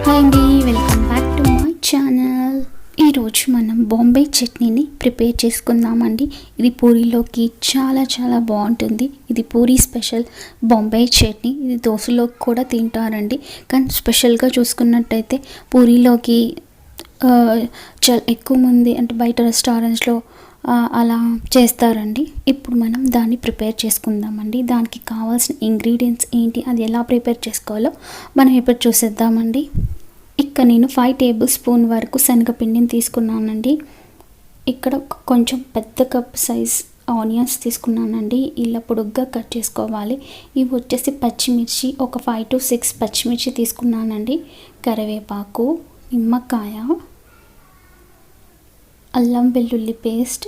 Hi అండి, welcome back to my channel. ఈరోజు మనం బాంబే చట్నీని ప్రిపేర్ చేసుకుందామండి. ఇది పూరీలోకి చాలా చాలా బాగుంటుంది. ఇది పూరీ స్పెషల్ బాంబే చట్నీ. ఇది దోశలోకి కూడా తింటారండి, కానీ స్పెషల్గా చూసుకున్నట్టయితే పూరీలోకి చాలా ఎక్కువ మంది అంటే బయట రెస్టారెంట్స్లో అలా చేస్తారండి. ఇప్పుడు మనం దాన్ని ప్రిపేర్ చేసుకుందామండి. దానికి కావాల్సిన ఇంగ్రీడియంట్స్ ఏంటి, అది ఎలా ప్రిపేర్ చేసుకోవాలో మనం ఇప్పుడు చూసేద్దామండి. ఇక్కడ నేను 5 టేబుల్ స్పూన్ వరకు శనగపిండిని తీసుకున్నానండి. ఇక్కడ కొంచెం పెద్ద కప్ సైజ్ ఆనియన్స్ తీసుకున్నానండి. ఇలా పొడుగ్గా కట్ చేసుకోవాలి. ఇవి వచ్చేసి పచ్చిమిర్చి, ఒక 5 to 6 పచ్చిమిర్చి తీసుకున్నానండి. కరివేపాకు, నిమ్మకాయ, అల్లం వెల్లుల్లి పేస్ట్,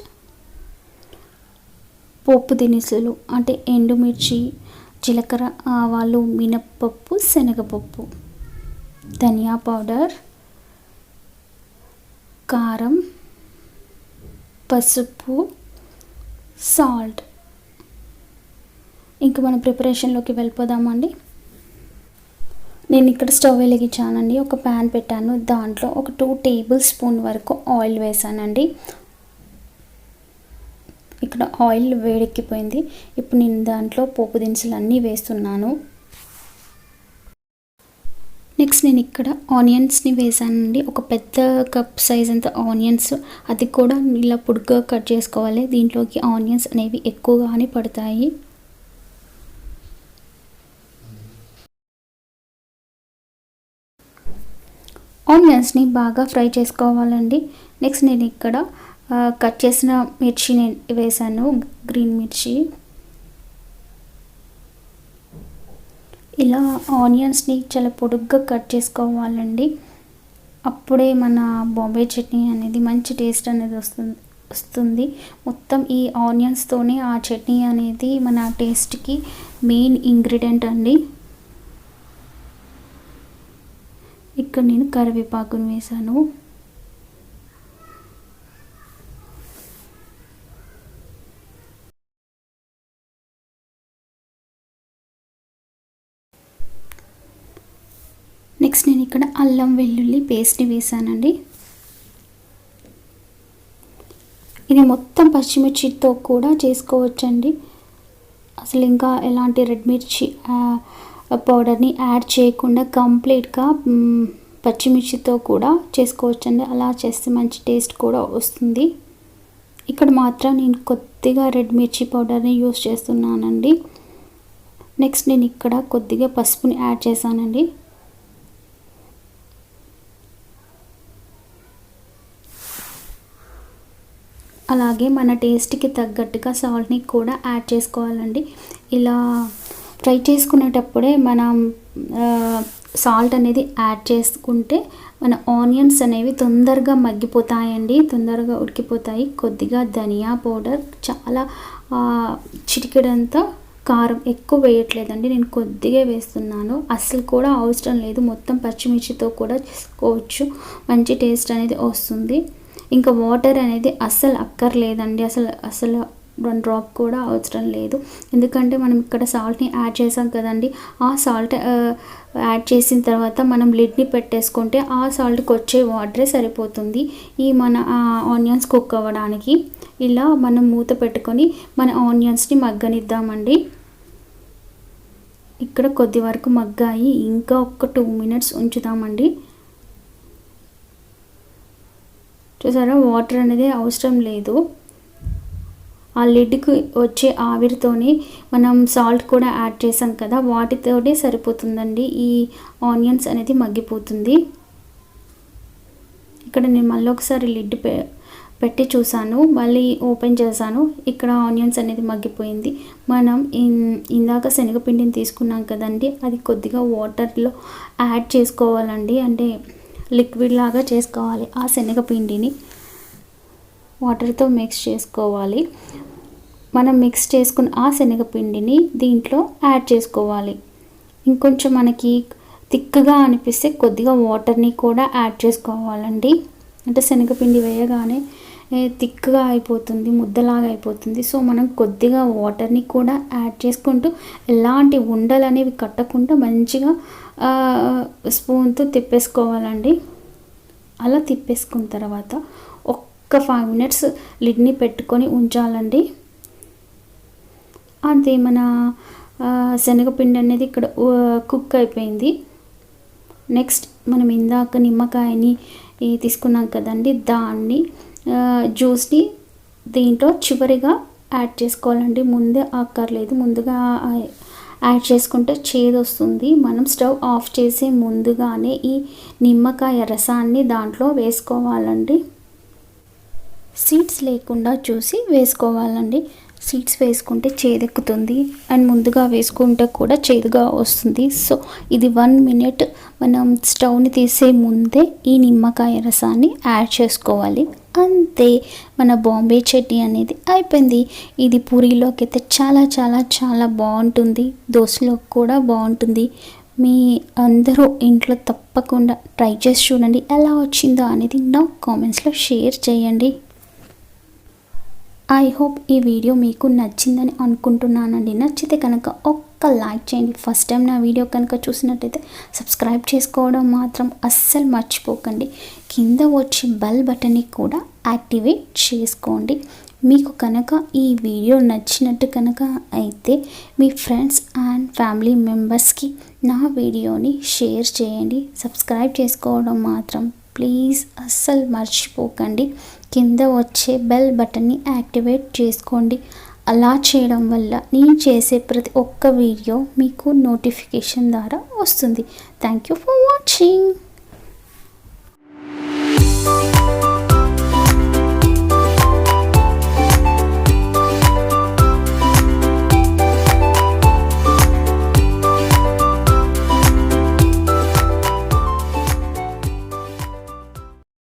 పోపు దినుసులు అంటే ఎండుమిర్చి, జీలకర్ర, ఆవాలు, మినప్పప్పు, శనగపప్పు, ధనియా పౌడర్, కారం, పసుపు, సాల్ట్. ఇంకా మన ప్రిపరేషన్లోకి వెళ్ళిపోదామండి. నేను ఇక్కడ స్టవ్ వెలిగించానండి. ఒక ప్యాన్ పెట్టాను. దాంట్లో ఒక 2 టేబుల్ స్పూన్ వరకు ఆయిల్ వేసానండి. ఇక్కడ ఆయిల్ వేడెక్కిపోయింది. ఇప్పుడు నేను దాంట్లో పోపు దినుసులు అన్నీ వేస్తున్నాను. నెక్స్ట్ నేను ఇక్కడ ఆనియన్స్ని వేసానండి. ఒక పెద్ద కప్ సైజ్ అంత ఆనియన్స్, అది కూడా ఇలా పొడుగ్గా కట్ చేసుకోవాలి. దీంట్లోకి ఆనియన్స్ అనేవి ఎక్కువగానే పడతాయి. ఆనియన్స్ని బాగా ఫ్రై చేసుకోవాలండి. నెక్స్ట్ నేను ఇక్కడ కట్ చేసిన మిర్చిని వేసాను, గ్రీన్ మిర్చి. ఇలా ఆనియన్స్ని చాలా పొడుగ్గా కట్ చేసుకోవాలండి. అప్పుడే మన బాంబే చట్నీ అనేది మంచి టేస్ట్ అనేది వస్తుంది. మొత్తం ఈ ఆనియన్స్తోనే ఆ చట్నీ అనేది మన టేస్ట్కి మెయిన్ ఇంగ్రీడియంట్ అండి. ఇక్కడ నేను కరివేపాకును వేసాను. నెక్స్ట్ నేను ఇక్కడ అల్లం వెల్లుల్లి పేస్ట్ని వేసానండి. ఇది మొత్తం పచ్చిమిర్చితో కూడా చేసుకోవచ్చండి. అసలు ఇంకా ఎలాంటి రెడ్ మిర్చి పౌడర్ని యాడ్ చేయకుండా కంప్లీట్గా పచ్చిమిర్చితో కూడా చేసుకోవచ్చండి. అలా చేస్తే మంచి టేస్ట్ కూడా వస్తుంది. ఇక్కడ మాత్రం నేను కొద్దిగా రెడ్ మిర్చి పౌడర్ని యూస్ చేస్తున్నానండి. నెక్స్ట్ నేను ఇక్కడ కొద్దిగా పసుపుని యాడ్ చేశానండి. అలాగే మన టేస్ట్కి తగ్గట్టుగా సాల్ట్ని కూడా యాడ్ చేసుకోవాలండి. ఇలా ఫ్రై చేసుకునేటప్పుడే మనం సాల్ట్ అనేది యాడ్ చేసుకుంటే మన ఆనియన్స్ అనేవి తొందరగా మగ్గిపోతాయండి, తొందరగా ఉడికిపోతాయి. కొద్దిగా ధనియా పౌడర్, చాలా చిటికెడంతా కారం, ఎక్కువ వేయట్లేదండి, నేను కొద్దిగా వేస్తున్నాను. అసలు కూడా అవసరం లేదు, మొత్తం పచ్చిమిర్చితో కూడా చేసుకోవచ్చు, మంచి టేస్ట్ అనేది వస్తుంది. ఇంకా వాటర్ అనేది అస్సలు అక్కర్లేదండి, అసలు 1 డ్రాప్ కూడా అవసరం లేదు. ఎందుకంటే మనం ఇక్కడ సాల్ట్ని యాడ్ చేసాం కదండి. ఆ సాల్ట్ యాడ్ చేసిన తర్వాత మనం లిడ్ని పెట్టేసుకుంటే ఆ సాల్ట్కి వచ్చే వాటరే సరిపోతుంది ఈ మన ఆనియన్స్ కుక్ అవ్వడానికి. ఇలా మనం మూత పెట్టుకొని మన ఆనియన్స్ని మగ్గనిద్దామండి. ఇక్కడ కొద్ది వరకు మగ్గాయి, ఇంకా ఒక 2 minutes ఉంచుదామండి. చూసారా, వాటర్ అనేది అవసరం లేదు. ఆ లిడ్కి వచ్చే ఆవిరితోనే మనం సాల్ట్ కూడా యాడ్ చేసాం కదా, వాటితోనే సరిపోతుందండి. ఈ ఆనియన్స్ అనేది మగ్గిపోతుంది. ఇక్కడ నేను మళ్ళీ ఒకసారి లిడ్ పెట్టి చూసాను, మళ్ళీ ఓపెన్ చేశాను. ఇక్కడ ఆనియన్స్ అనేది మగ్గిపోయింది. మనం ఇందాక శనగపిండిని తీసుకున్నాం కదండి, అది కొద్దిగా వాటర్లో యాడ్ చేసుకోవాలండి. అంటే లిక్విడ్ లాగా చేసుకోవాలి. ఆ శనగపిండిని వాటర్తో మిక్స్ చేసుకోవాలి. మనం మిక్స్ చేసుకున్న ఆ శనగపిండిని దీంట్లో యాడ్ చేసుకోవాలి. ఇంకొంచెం మనకి థిక్గా అనిపిస్తే కొద్దిగా వాటర్ని కూడా యాడ్ చేసుకోవాలండి. అంటే శనగపిండి వేయగానే థిక్గా అయిపోతుంది, ముద్దలాగా అయిపోతుంది. సో మనం కొద్దిగా వాటర్ని కూడా యాడ్ చేసుకుంటూ ఎలాంటి ఉండలు అనేవి కట్టకుండా మంచిగా స్పూన్తో తిప్పేసుకోవాలండి. అలా తిప్పేసుకున్న తర్వాత ఒక్క 5 మినిట్స్ లిడ్ని పెట్టుకొని ఉంచాలండి. అంతే, మన శనగపిండి అనేది ఇక్కడ కుక్ అయిపోయింది. నెక్స్ట్ మనం ఇందాక నిమ్మకాయని తీసుకున్నాం కదండి, దాన్ని జ్యూస్ని దీంట్లో చివరిగా యాడ్ చేసుకోవాలండి. ముందే అక్కర్లేదు, ముందుగా యాడ్ చేసుకుంటే చేదు వస్తుంది. మనం స్టవ్ ఆఫ్ చేసి ముందుగానే ఈ నిమ్మకాయ రసాన్ని దాంట్లో వేసుకోవాలండి. సీడ్స్ లేకుండా చూసి వేసుకోవాలండి. సీడ్స్ వేసుకుంటే చేదెక్కుతుంది అండ్ ముందుగా వేసుకుంటే కూడా చేదుగా వస్తుంది. సో ఇది 1 మినిట్ మనం స్టవ్ని తీసే ముందే ఈ నిమ్మకాయ రసాన్ని యాడ్ చేసుకోవాలి. అంతే, మన బాంబే చట్నీ అనేది అయిపోయింది. ఇది పూరీలోకి అయితే చాలా చాలా చాలా బాగుంటుంది, దోశలో కూడా బాగుంటుంది. మీ అందరూ ఇంట్లో తప్పకుండా ట్రై చేసి చూడండి. ఎలా వచ్చిందో అనేది నా కామెంట్స్లో షేర్ చేయండి. ఐ హోప్ ఈ వీడియో మీకు నచ్చిందని అనుకుంటున్నానండి. నచ్చితే కనుక ఒక్క లైక్ చేయండి. ఫస్ట్ టైం నా వీడియో కనుక చూసినట్టయితే సబ్స్క్రైబ్ చేసుకోవడం మాత్రం అస్సలు మర్చిపోకండి. కింద వచ్చే బెల్ బటన్ని కూడా యాక్టివేట్ చేసుకోండి. మీకు కనుక ఈ వీడియో నచ్చినట్టు కనుక అయితే మీ ఫ్రెండ్స్ అండ్ ఫ్యామిలీ మెంబర్స్కి నా వీడియోని షేర్ చేయండి. సబ్స్క్రైబ్ చేసుకోవడం మాత్రం ప్లీజ్ అస్సలు మర్చిపోకండి. కింద వచ్చే బెల్ బటన్ని యాక్టివేట్ చేసుకోండి. అలా చేయడం వల్ల నేను చేసే ప్రతి ఒక్క వీడియో మీకు నోటిఫికేషన్ ద్వారా వస్తుంది. Thank you for watching.